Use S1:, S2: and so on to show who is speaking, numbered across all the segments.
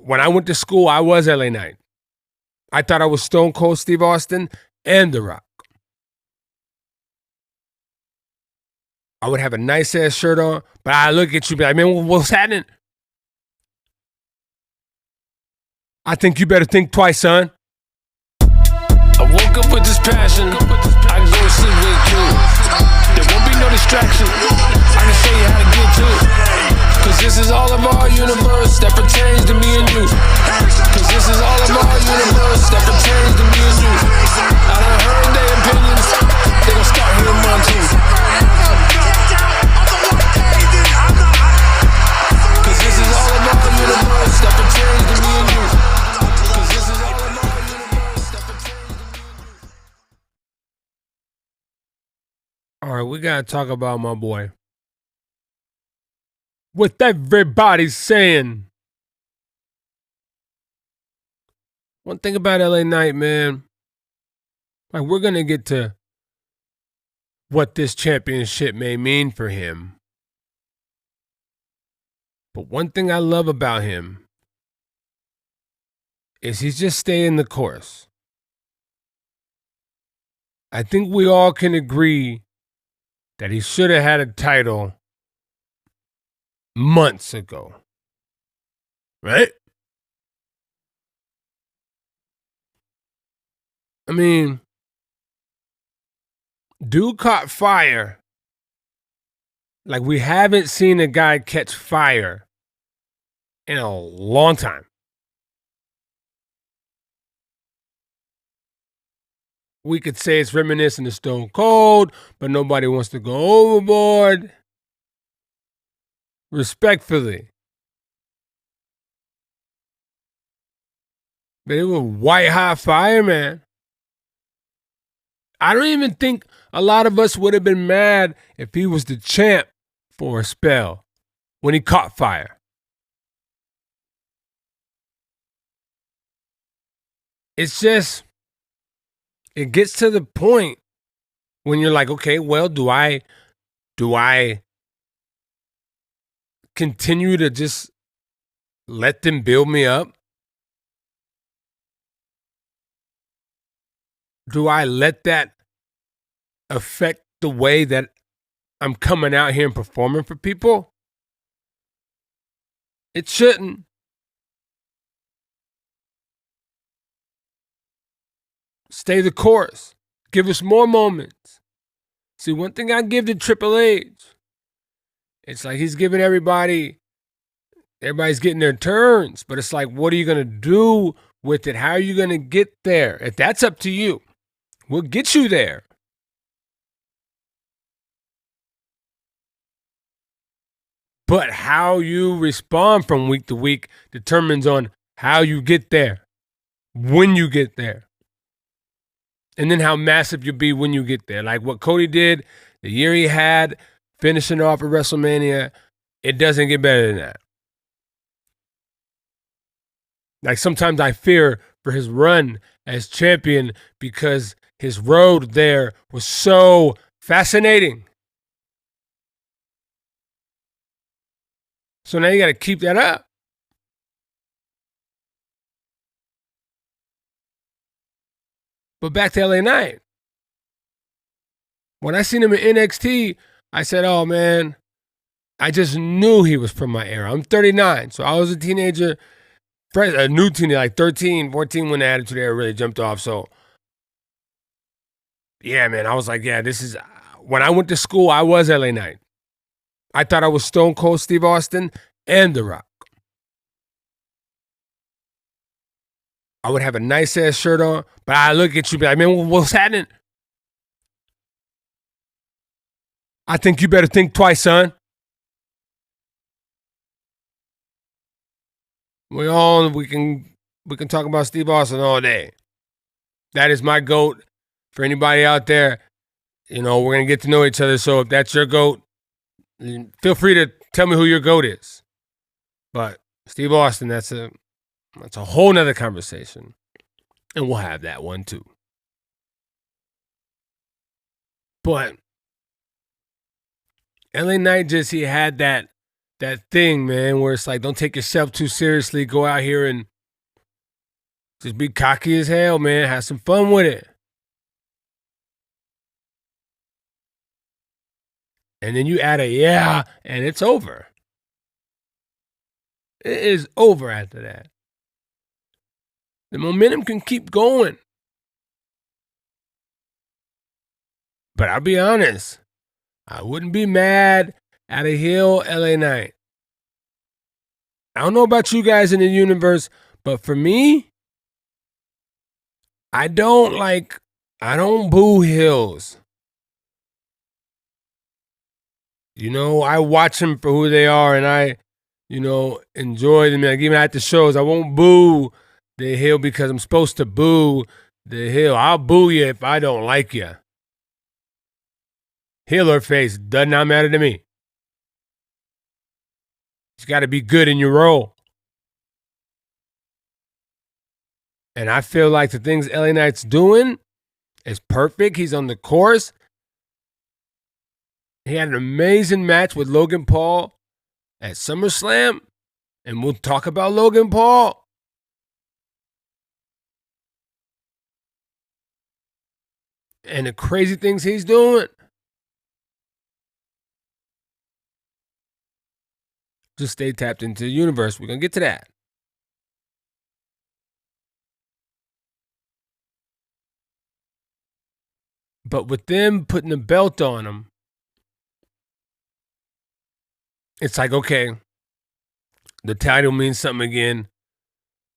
S1: when I went to school, I was LA Knight. I thought I was Stone Cold Steve Austin and The Rock. I would have a nice ass shirt on, but I look at you and be like, man, what's happening? I think you better think twice, son.
S2: I woke up with this passion. I can go to sleep with you. There won't be no distraction. I can show you how to get to it. Cause this is all of our universe that pertains to me and you. Cause this is all of our universe that pertains to me and you. I done heard their opinions. They gon' start hearing mine too. Cause this is all of our universe that pertains to me and you. Cause this is all of our universe that pertains to me and you.
S1: All right, we got to talk about my boy. What everybody's saying. One thing about LA Knight, man, like we're going to get to what this championship may mean for him. But one thing I love about him is he's just staying the course. I think we all can agree that he should have had a title months ago. Right? I mean, dude caught fire. Like we haven't seen a guy catch fire in a long time. We could say it's reminiscent of Stone Cold, but nobody wants to go overboard. Respectfully. But it was white hot fire, man. I don't even think a lot of us would have been mad if he was the champ for a spell when he caught fire. It's just, it gets to the point when you're like, okay, well, do I continue to just let them build me up? Do I let that affect the way that I'm coming out here and performing for people? It shouldn't. Stay the course. Give us more moments. See, one thing I give to Triple H, it's like he's giving everybody's getting their turns, but it's like, what are you going to do with it? How are you going to get there? If that's up to you, we'll get you there. But how you respond from week to week determines on how you get there, when you get there, and then how massive you'll be when you get there. Like what Cody did, the year he had, finishing off at WrestleMania, it doesn't get better than that. Like sometimes I fear for his run as champion because his road there was so fascinating. So now you got to keep that up. But back to LA Knight. When I seen him in NXT, I said, oh man, I just knew he was from my era. I'm 39, so I was a teenager, a new teenager, like 13, 14 when the Attitude Era really jumped off. So yeah, man, I was like, yeah, this is, when I went to school, I was LA Knight. I thought I was Stone Cold Steve Austin and The Rock. I would have a nice ass shirt on, but I look at you and be like, man, what's happening? I think you better think twice, son. We can talk about Steve Austin all day. That is my GOAT. For anybody out there, you know, we're gonna get to know each other. So if that's your GOAT, feel free to tell me who your GOAT is. But Steve Austin, that's a whole nother conversation. And we'll have that one too. But LA Knight he had that that thing, man, where it's like, don't take yourself too seriously. Go out here and just be cocky as hell, man. Have some fun with it. And then you add a yeah, and it's over. It is over after that. The momentum can keep going. But I'll be honest, I wouldn't be mad at a heel LA Knight. I don't know about you guys in the universe, but for me, I don't boo heels. You know, I watch them for who they are, and I, enjoy them. Like, even at the shows, I won't boo the heel because I'm supposed to boo the heel. I'll boo you if I don't like you. Heel or face, does not matter to me. You got to be good in your role. And I feel like the things LA Knight's doing is perfect. He's on the course. He had an amazing match with Logan Paul at SummerSlam. And we'll talk about Logan Paul. And the crazy things he's doing. Just stay tapped into the universe. We're going to get to that. But with them putting the belt on him, it's like, okay, the title means something again.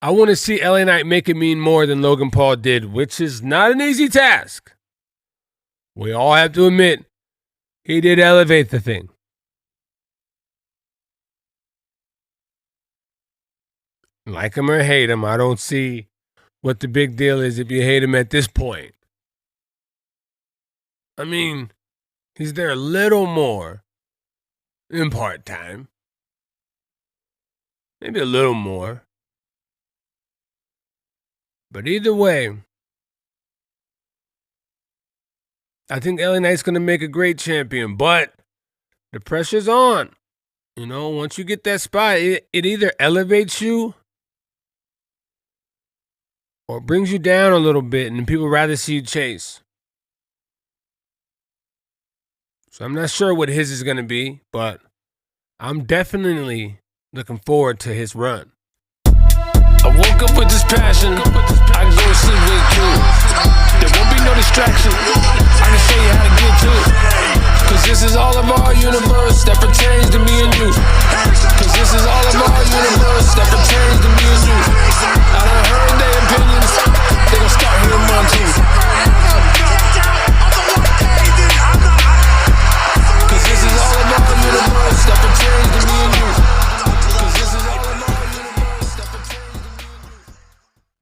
S1: I want to see LA Knight make it mean more than Logan Paul did, which is not an easy task. We all have to admit, he did elevate the thing. Like him or hate him, I don't see what the big deal is if you hate him at this point. I mean, he's there a little more in part-time. Maybe a little more. But either way, I think LA Knight's going to make a great champion. But the pressure's on. Once you get that spot, it either elevates you or brings you down a little bit, and people rather see you chase. So I'm not sure what his is going to be, but I'm definitely looking forward to his run.
S2: I woke up with this passion. I can go to sleep with you. There won't be no distraction. I can show you how to get to it. Cause this is all of our universe that pertains to me and you. Cause this is all of our universe that pertains to me and you.